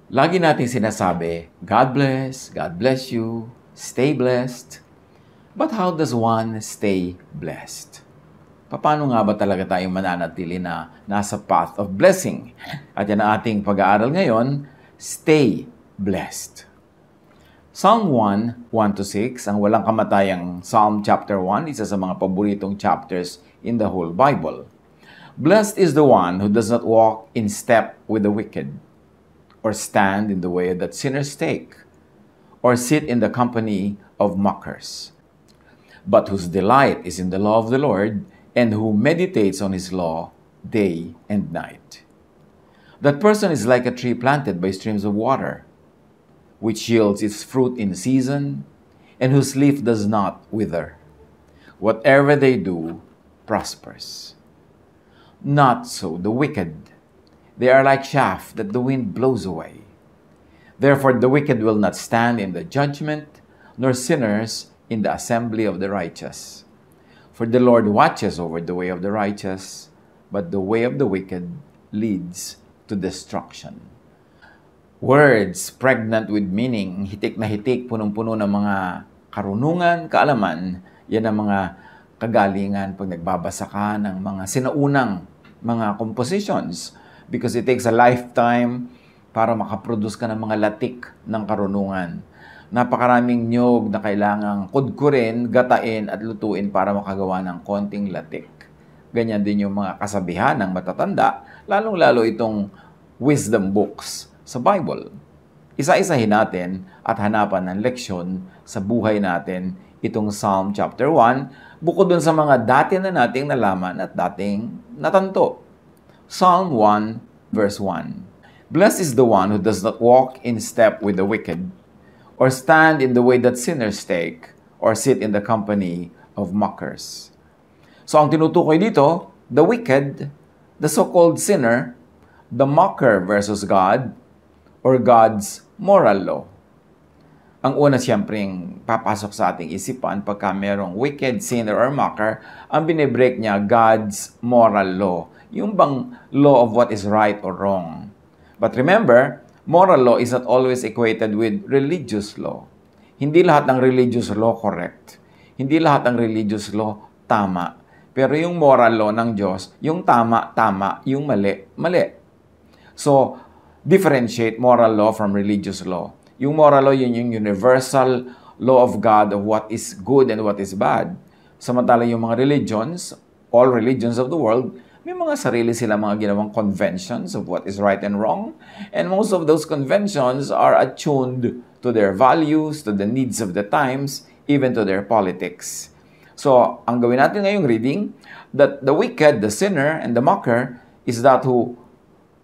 Lagi natin sinasabi, God bless you, stay blessed. But how does one stay blessed? Paano nga ba talaga tayong mananatili na nasa path of blessing? At yan ang ating pag-aaral ngayon, stay blessed. Psalm 1, 1-6, ang walang kamatayang Psalm chapter 1, isa sa mga paboritong chapters in the whole Bible. Blessed is the one who does not walk in step with the wicked, or stand in the way that sinners take, or sit in the company of mockers, but whose delight is in the law of the Lord, and who meditates on his law day and night. That person is like a tree planted by streams of water, which yields its fruit in season, and whose leaf does not wither. Whatever they do prospers. Not so the wicked. They are like chaff that the wind blows away. Therefore the wicked will not stand in the judgment, nor sinners in the assembly of the righteous. For the Lord watches over the way of the righteous, but the way of the wicked leads to destruction. Words pregnant with meaning, hitik na hitik, punong-puno ng mga karunungan, kaalaman, yan ang mga kagalingan pag nagbabasa ka ng mga sinaunang mga compositions. Because it takes a lifetime para makaproduce ka ng mga latik ng karunungan. Napakaraming nyog na kailangang kudkurin, gatain at lutuin para makagawa ng konting latik. Ganyan din yung mga kasabihan ng matatanda, lalong-lalo itong wisdom books sa Bible. Isa-isahin natin at hanapan ng leksyon sa buhay natin itong Psalm chapter 1, bukod dun sa mga dati na nating nalaman at dating natanto. Psalm 1, verse 1. Blessed is the one who does not walk in step with the wicked, or stand in the way that sinners take, or sit in the company of mockers. So ang tinutukoy dito, the wicked, the so-called sinner, the mocker versus God, or God's moral law. Ang una siyempreng papasok sa ating isipan pagka merong wicked, sinner, or mocker, ang binibreak niya, God's moral law. Yung bang law of what is right or wrong. But remember, moral law is not always equated with religious law. Hindi lahat ng religious law correct. Hindi lahat ng religious law tama. Pero yung moral law ng Diyos, yung tama, tama, yung mali, mali. So, differentiate moral law from religious law. Yung moral law, yun yung universal law of God of what is good and what is bad. Samantala yung mga religions, all religions of the world, may mga sarili sila mga ginawang conventions of what is right and wrong. And most of those conventions are attuned to their values, to the needs of the times, even to their politics. So, ang gawin natin ngayong reading, that the wicked, the sinner, and the mocker is that who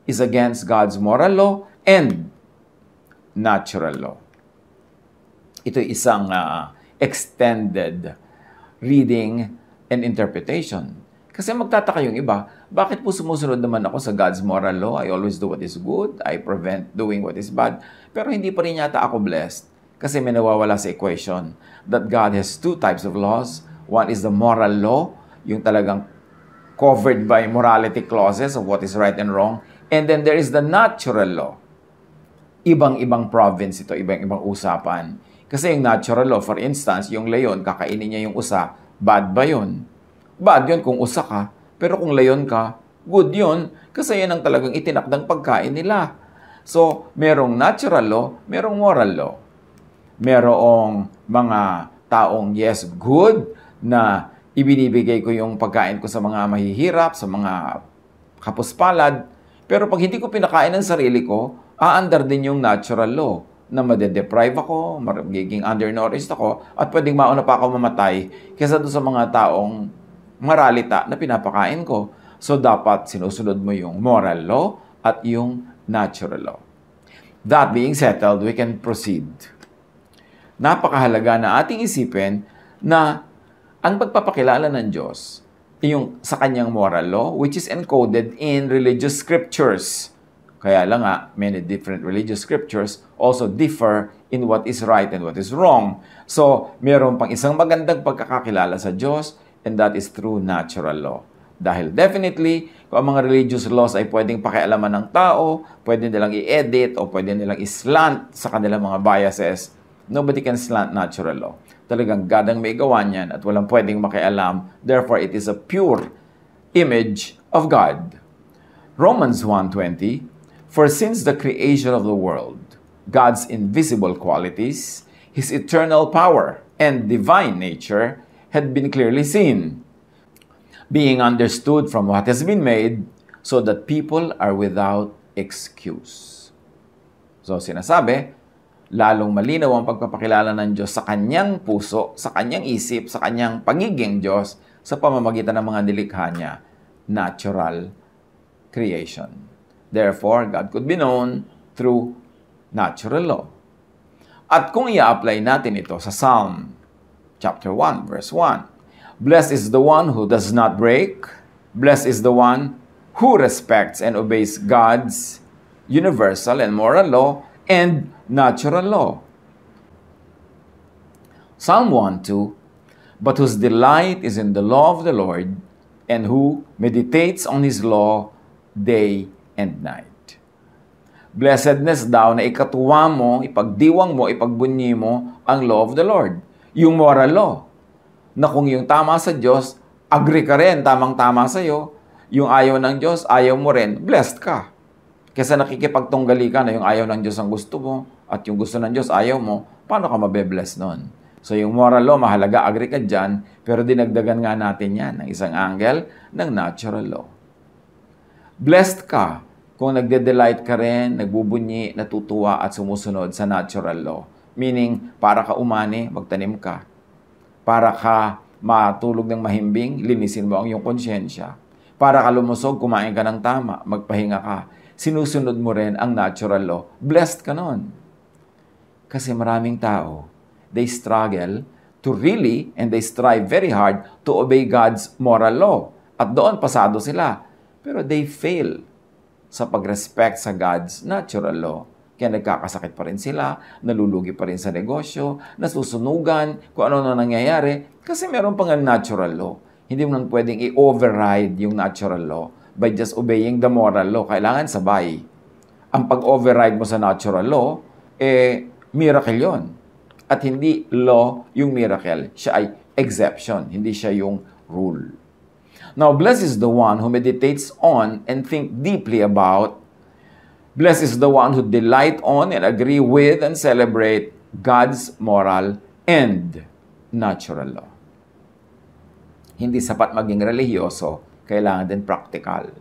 is against God's moral law and natural law. Ito isang extended reading and interpretation. Kasi magtataka yung iba, bakit po sumusunod naman ako sa God's moral law? I always do what is good. I prevent doing what is bad. Pero hindi pa rin yata ako blessed. Kasi may nawawala sa equation that God has two types of laws. One is the moral law, yung talagang covered by morality clauses of what is right and wrong. And then there is the natural law. Ibang-ibang province ito, ibang-ibang usapan. Kasi yung natural law, for instance, yung leon, kakainin niya yung usa, bad ba yun? Bad yun kung usa ka, pero kung leon ka, good yun, kasi yan ang talagang itinakdang pagkain nila. So, merong natural law, merong moral law. Merong mga taong, yes, good, na ibinibigay ko yung pagkain ko sa mga mahihirap, sa mga kapuspalad, pero pag hindi ko pinakain ng sarili ko, aandar din yung natural law na madedeprive ako, magiging undernourished ako, at pwedeng mauna pa ako mamatay kaysa doon sa mga taong maralita na pinapakain ko. So, dapat sinusunod mo yung moral law at yung natural law. That being settled, we can proceed. Napakahalaga na ating isipin na ang pagpapakilala ng Diyos yung sa kanyang moral law, which is encoded in religious scriptures. Kaya lang nga, many different religious scriptures also differ in what is right and what is wrong. So, meron pang isang magandang pagkakakilala sa Diyos, and that is through natural law. Dahil definitely, kung ang mga religious laws ay pwedeng pakialaman ng tao, pwede nilang i-edit o pwede nilang i-slant sa kanilang mga biases, nobody can slant natural law. Talagang God ang may gawa niyan at walang pwedeng makialam. Therefore, it is a pure image of God. Romans 1:20, for since the creation of the world, God's invisible qualities, His eternal power and divine nature had been clearly seen, being understood from what has been made, so that people are without excuse. So sinasabi, lalong malinaw ang pagpapakilala ng Diyos sa kanyang puso, sa kanyang isip, sa kanyang pagiging Diyos, sa pamamagitan ng mga nilikha niya, natural creation. Therefore, God could be known through natural law. At kung i-apply natin ito sa Psalm chapter 1, verse 1, blessed is the one who does not break, blessed is the one who respects and obeys God's universal and moral law and natural law. Psalm 1:2, but whose delight is in the law of the Lord, and who meditates on His law day and night. Blessedness daw na ikatuwa mo, ipagdiwang mo, ipagbunyi mo ang law of the Lord. Yung moral law. Na kung yung tama sa Diyos, agree ka rin, tamang-tama sa'yo. Yung ayaw ng Diyos, ayaw mo rin, blessed ka. Kesa nakikipagtunggali ka na yung ayaw ng Diyos ang gusto mo, at yung gusto ng Diyos ayaw mo, paano ka mabe-bless nun? So yung moral law, mahalaga, agree ka dyan, pero dinagdagan nga natin yan ng isang angle ng natural law. Blessed ka kung nagde-delight ka rin, nagbubunyi, natutuwa at sumusunod sa natural law. Meaning, para ka umani, magtanim ka. Para ka matulog ng mahimbing, linisin mo ang iyong konsyensya. Para ka lumusog, kumain ka ng tama, magpahinga ka. Sinusunod mo rin ang natural law. Blessed ka nun. Kasi maraming tao, they struggle to really, and they strive very hard to obey God's moral law. At doon, pasado sila. Pero they fail sa pag-respect sa God's natural law. Kaya nagkakasakit pa rin sila, nalulugi pa rin sa negosyo, nasusunugan, kung ano na nangyayari, kasi meron pang natural law. Hindi mo nang pwedeng i-override yung natural law by just obeying the moral law. Kailangan sabay. Ang pag-override mo sa natural law, miracle yon. At hindi law yung miracle. Siya ay exception, hindi siya yung rule. Now, blessed is the one who meditates on and think deeply about. Blessed is the one who delight on and agree with and celebrate God's moral and natural law. Hindi sapat maging religyoso, kailangan din practical.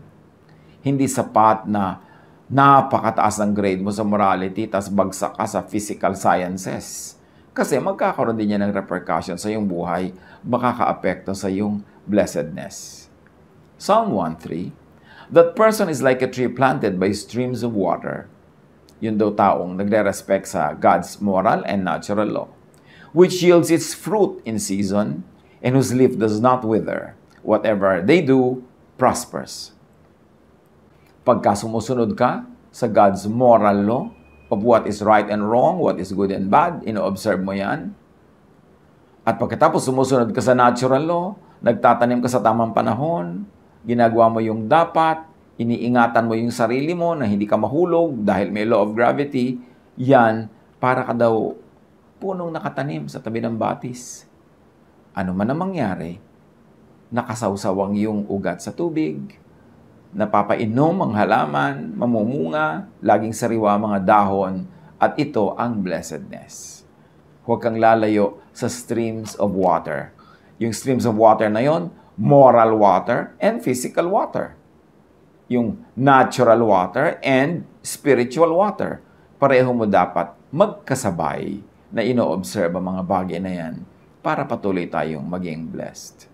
Hindi sapat na napakataas ng grade mo sa morality tas bagsak ka sa physical sciences. Kasi magkakaroon din yan ng repercussion sa iyong buhay, makaka-apekto sa iyong blessedness. Psalm 1:3, that person is like a tree planted by streams of water. Yun daw taong nagre-respect sa God's moral and natural law, which yields its fruit in season, and whose leaf does not wither. Whatever they do, prospers. Pagka sumusunod ka sa God's moral law of what is right and wrong, what is good and bad, ino-observe mo yan. At pagkatapos sumusunod ka sa natural law, nagtatanim ka sa tamang panahon, ginagawa mo yung dapat, iniingatan mo yung sarili mo na hindi ka mahulog dahil may law of gravity, yan, para ka daw punong nakatanim sa tabi ng batis. Ano man ang mangyari, nakasawsawang yung ugat sa tubig, napapainom ang halaman, mamumunga, laging sariwa mga dahon, at ito ang blessedness. Huwag kang lalayo sa streams of water. Yung streams of water na yon, moral water and physical water. Yung natural water and spiritual water. Pareho mo dapat magkasabay na ino-observe ang mga bagay na yan para patuloy tayong maging blessed.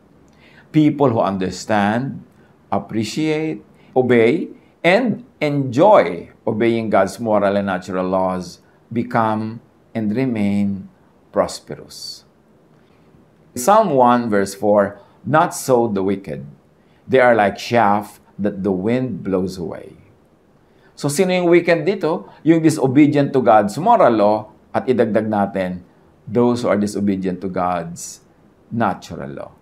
People who understand, appreciate, obey, and enjoy obeying God's moral and natural laws become and remain prosperous. Psalm 1 verse 4, not so the wicked. They are like chaff that the wind blows away. So sino yung wicked dito? Yung disobedient to God's moral law, at idagdag natin, those who are disobedient to God's natural law.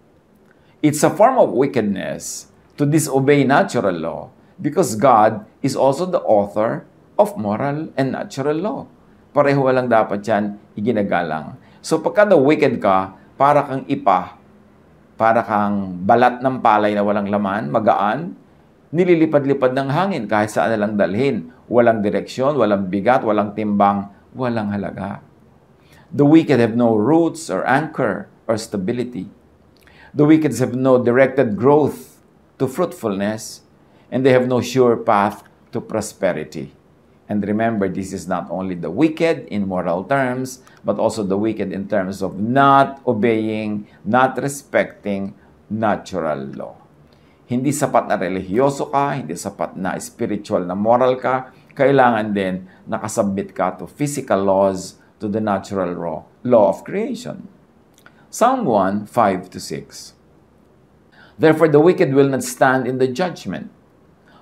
It's a form of wickedness to disobey natural law because God is also the author of moral and natural law. Pareho lang dapat yan iginagalang. So pagka the wicked ka, para kang balat ng palay na walang laman, magaan, nililipad-lipad ng hangin kahit saan na lang dalhin. Walang direksyon, walang bigat, walang timbang, walang halaga. The wicked have no roots or anchor or stability. The wicked have no directed growth to fruitfulness, and they have no sure path to prosperity. And remember, this is not only the wicked in moral terms, but also the wicked in terms of not obeying, not respecting natural law. Hindi sapat na relihiyoso ka, hindi sapat na spiritual na moral ka, kailangan din nakasubmit ka to physical laws, to the natural law of creation. Psalm 1, 5-6. Therefore the wicked will not stand in the judgment,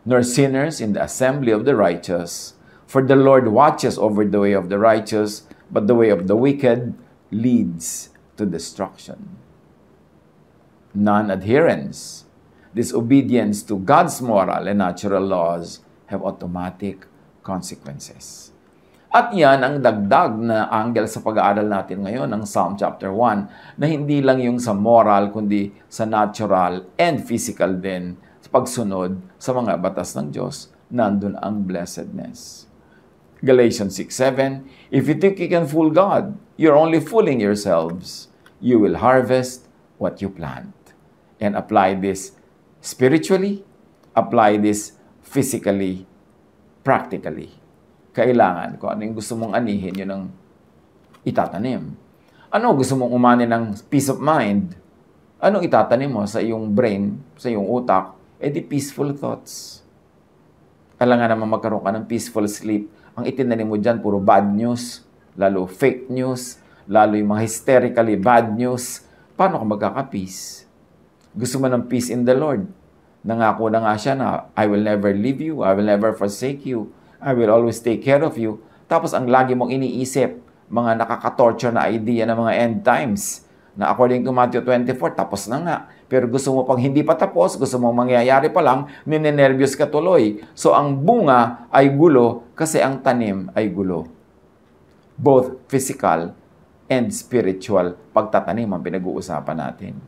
nor sinners in the assembly of the righteous. For the Lord watches over the way of the righteous, but the way of the wicked leads to destruction. Non-adherence, disobedience to God's moral and natural laws have automatic consequences. At yan ang dagdag na angle sa pag-aaral natin ngayon ng Psalm chapter 1, na hindi lang yung sa moral, kundi sa natural and physical din, sa pagsunod sa mga batas ng Diyos, nandun ang blessedness. Galatians 6:7, if you think you can fool God, you're only fooling yourselves. You will harvest what you plant. And apply this spiritually, apply this physically, practically. Kailangan kung ano yung gusto mong anihin, yun ang itatanim. Ano gusto mong umani ng peace of mind? Anong itatanim mo sa iyong brain, sa iyong utak? Di peaceful thoughts. Kailangan naman magkaroon ka ng peaceful sleep. Ang itinanim mo dyan, puro bad news, lalo fake news, lalo yung mga hysterically bad news. Paano ka magkaka-peace? Gusto mo ng peace in the Lord. Nangako na nga siya na, I will never leave you, I will never forsake you, I will always take care of you. Tapos ang lagi mong iniisip, mga nakaka-torture na idea ng mga end times, na according to Matthew 24, tapos na nga. Pero gusto mo pang hindi pa tapos, gusto mo mangyayari pa lang, ninenervyos ka tuloy. So ang bunga ay gulo kasi ang tanim ay gulo. Both physical and spiritual pagtatanim ang pinag-uusapan natin.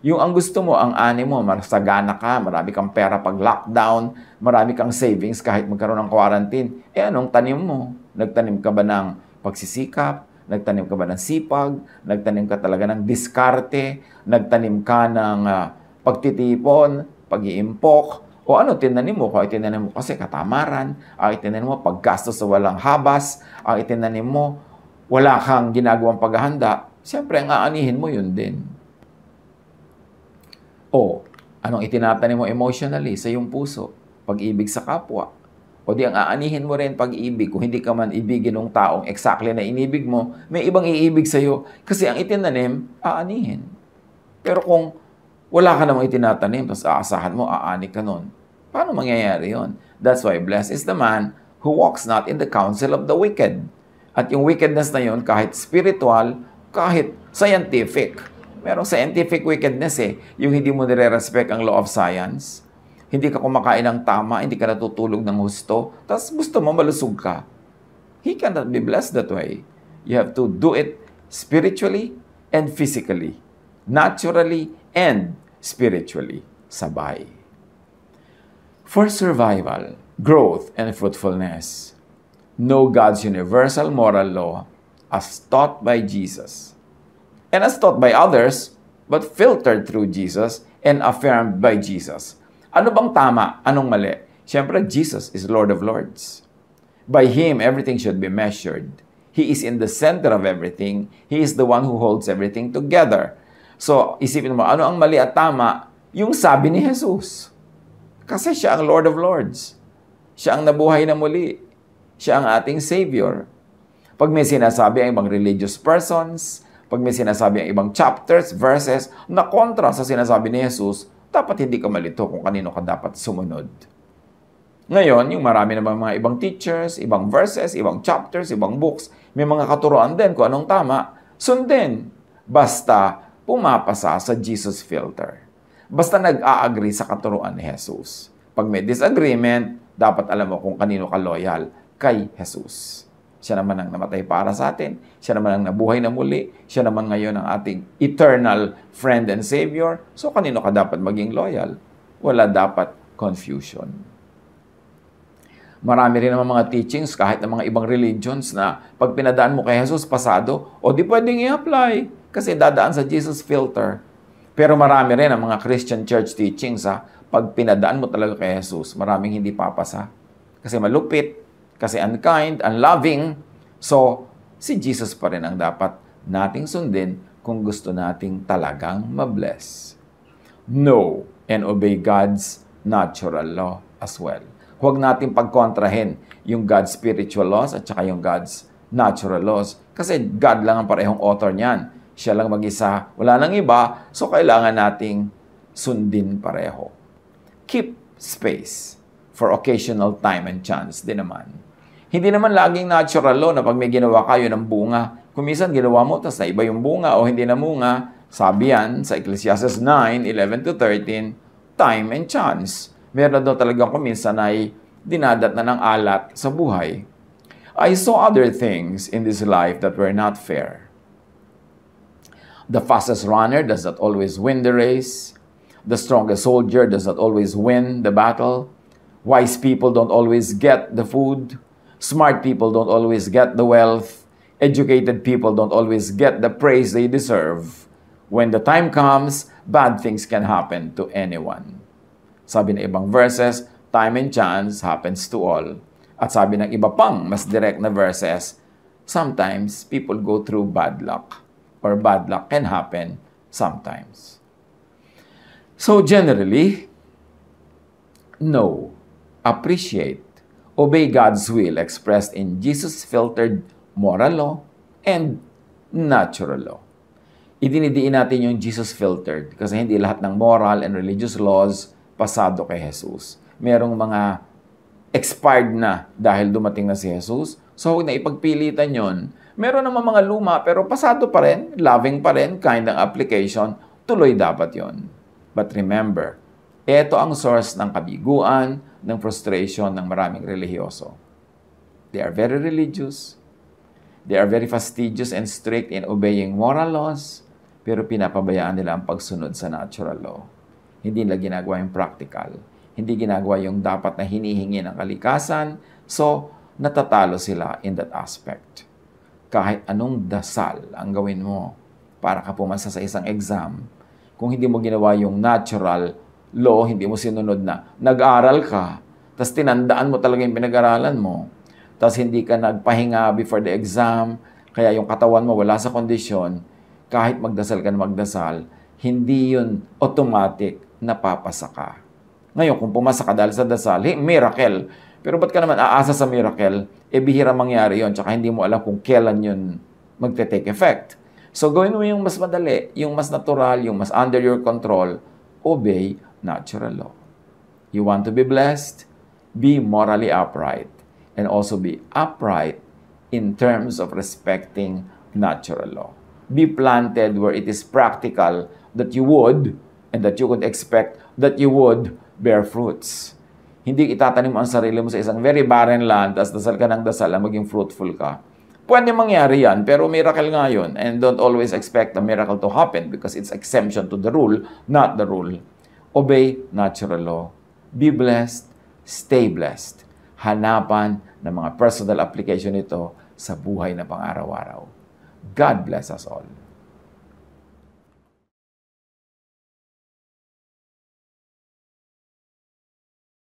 Yung ang gusto mo, ang ani mo, masagana ka, marami kang pera pag lockdown, marami kang savings kahit magkaroon ng quarantine. Anong tanim mo? Nagtanim ka ba ng pagsisikap? Nagtanim ka ba ng sipag? Nagtanim ka talaga ng diskarte? Nagtanim ka ng pagtitipon, pag-iimpok? O ano tinanim mo? Kung itinanim mo kasi katamaran, ang itinanim mo paggastos sa walang habas, ang itinanim mo wala kang ginagawang paghahanda, siyempre ang aanihin mo yun din. O anong itinatanim mo emotionally sa iyong puso? Pag-ibig sa kapwa. O di ang aanihin mo rin pag-ibig. Kung hindi ka man ibigin ng taong exactly na inibig mo, may ibang iibig sa'yo. Kasi ang itinanim, aanihin. Pero kung wala ka namang itinatanim, tapos aasahan mo, aani ka nun. Paano mangyayari yon? That's why blessed is the man who walks not in the counsel of the wicked. At yung wickedness na yun, kahit spiritual, kahit scientific. Merong scientific wickedness yung hindi mo nire-respect ang law of science. Hindi ka kumakain ng tama, hindi ka natutulog ng husto, tapos gusto mo malusog ka. He cannot be blessed that way. You have to do it spiritually and physically. Naturally and spiritually. Sabay. For survival, growth, and fruitfulness, know God's universal moral law as taught by Jesus. And as taught by others, but filtered through Jesus and affirmed by Jesus. Ano bang tama? Anong mali? Siyempre, Jesus is Lord of Lords. By Him, everything should be measured. He is in the center of everything. He is the one who holds everything together. So, isipin mo, ano ang mali at tama? Yung sabi ni Jesus. Kasi siya ang Lord of Lords. Siya ang nabuhay na muli. Siya ang ating Savior. Pag may sinasabi ang ibang religious persons, pag may sinasabi ang ibang chapters, verses, na kontra sa sinasabi ni Jesus, dapat hindi ka malito kung kanino ka dapat sumunod. Ngayon, yung marami naman mga ibang teachers, ibang verses, ibang chapters, ibang books, may mga katuroan din kung anong tama, sundin. Basta pumapasa sa Jesus filter. Basta nag-a-agree sa katuruan ni Jesus. Pag may disagreement, dapat alam mo kung kanino ka loyal. Kay Jesus. Siya naman ang namatay para sa atin. Siya naman ang nabuhay na muli. Siya naman ngayon ang ating eternal friend and Savior. So, kanino ka dapat maging loyal? Wala dapat confusion. Marami rin naman mga teachings kahit ng mga ibang religions na pag pinadaan mo kay Jesus, pasado, o di pwedeng i-apply kasi dadaan sa Jesus filter. Pero marami rin ang mga Christian church teachings pag pinadaan mo talaga kay Jesus, maraming hindi papasa. Kasi malupit, kasi unkind, unloving. So, si Jesus pa rin ang dapat nating sundin kung gusto nating talagang mabless. Know and obey God's natural law as well. Huwag natin pagkontrahin yung God's spiritual laws at saka yung God's natural laws. Kasi God lang ang parehong author niyan. Siya lang mag-isa. Wala nang iba. So, kailangan nating sundin pareho. Keep space for occasional time and chance din naman. Hindi naman laging natural law na pag may ginawa kayo ng bunga, kung minsan ginawa mo, tapos na iba yung bunga o hindi na bunga, sabi yan sa Ecclesiastes 9:11-13, time and chance. Meron daw talagang kuminsan ay dinadat na ng alat sa buhay. I saw other things in this life that were not fair. The fastest runner does not always win the race. The strongest soldier does not always win the battle. Wise people don't always get the food. Smart people don't always get the wealth. Educated people don't always get the praise they deserve. When the time comes, bad things can happen to anyone. Sabi ng ibang verses, time and chance happens to all. At sabi ng iba pang mas direct na verses, sometimes people go through bad luck. Or bad luck can happen sometimes. So generally, know, appreciate, obey God's will expressed in Jesus-filtered moral law and natural law. Idinidiin natin yung Jesus-filtered kasi hindi lahat ng moral and religious laws pasado kay Jesus. Merong mga expired na dahil dumating na si Jesus. So, huwag na ipagpilitan yon. Meron naman mga luma pero pasado pa rin, loving pa rin, kind ng application, tuloy dapat yon. But remember, ito ang source ng kabiguan, ng frustration ng maraming relihiyoso. They are very religious. They are very fastidious and strict in obeying moral laws, pero pinapabayaan nila ang pagsunod sa natural law. Hindi nila ginagawa yung practical. Hindi ginagawa yung dapat na hinihingi ng kalikasan. So, natatalo sila in that aspect. Kahit anong dasal ang gawin mo para ka pumasa sa isang exam, kung hindi mo ginawa yung natural law, hindi mo sinunod na nag-aral ka, tapos tinandaan mo talaga yung pinag-aralan mo, tapos hindi ka nagpahinga before the exam, kaya yung katawan mo wala sa kondisyon, kahit magdasal ka na magdasal, hindi yun automatic napapasa ka. Ngayon, kung pumasa ka dahil sa dasal, miracle. Pero ba't ka naman aasa sa miracle? Bihira mangyari yon, tsaka hindi mo alam kung kailan yun magte-take effect. So, gawin mo yung mas madali, yung mas natural, yung mas under your control, obey natural law. You want to be blessed? Be morally upright. And also be upright in terms of respecting natural law. Be planted where it is practical that you would and that you could expect that you would bear fruits. Hindi itatanim ang sarili mo sa isang very barren land, tapos dasal ka ng dasal, maging fruitful ka. Pwede mangyari yan, pero miracle nga yun. And don't always expect a miracle to happen because it's exemption to the rule, not the rule. Obey natural law. Be blessed. Stay blessed. Hanapan ng mga personal application nito sa buhay na pang-araw-araw. God bless us all.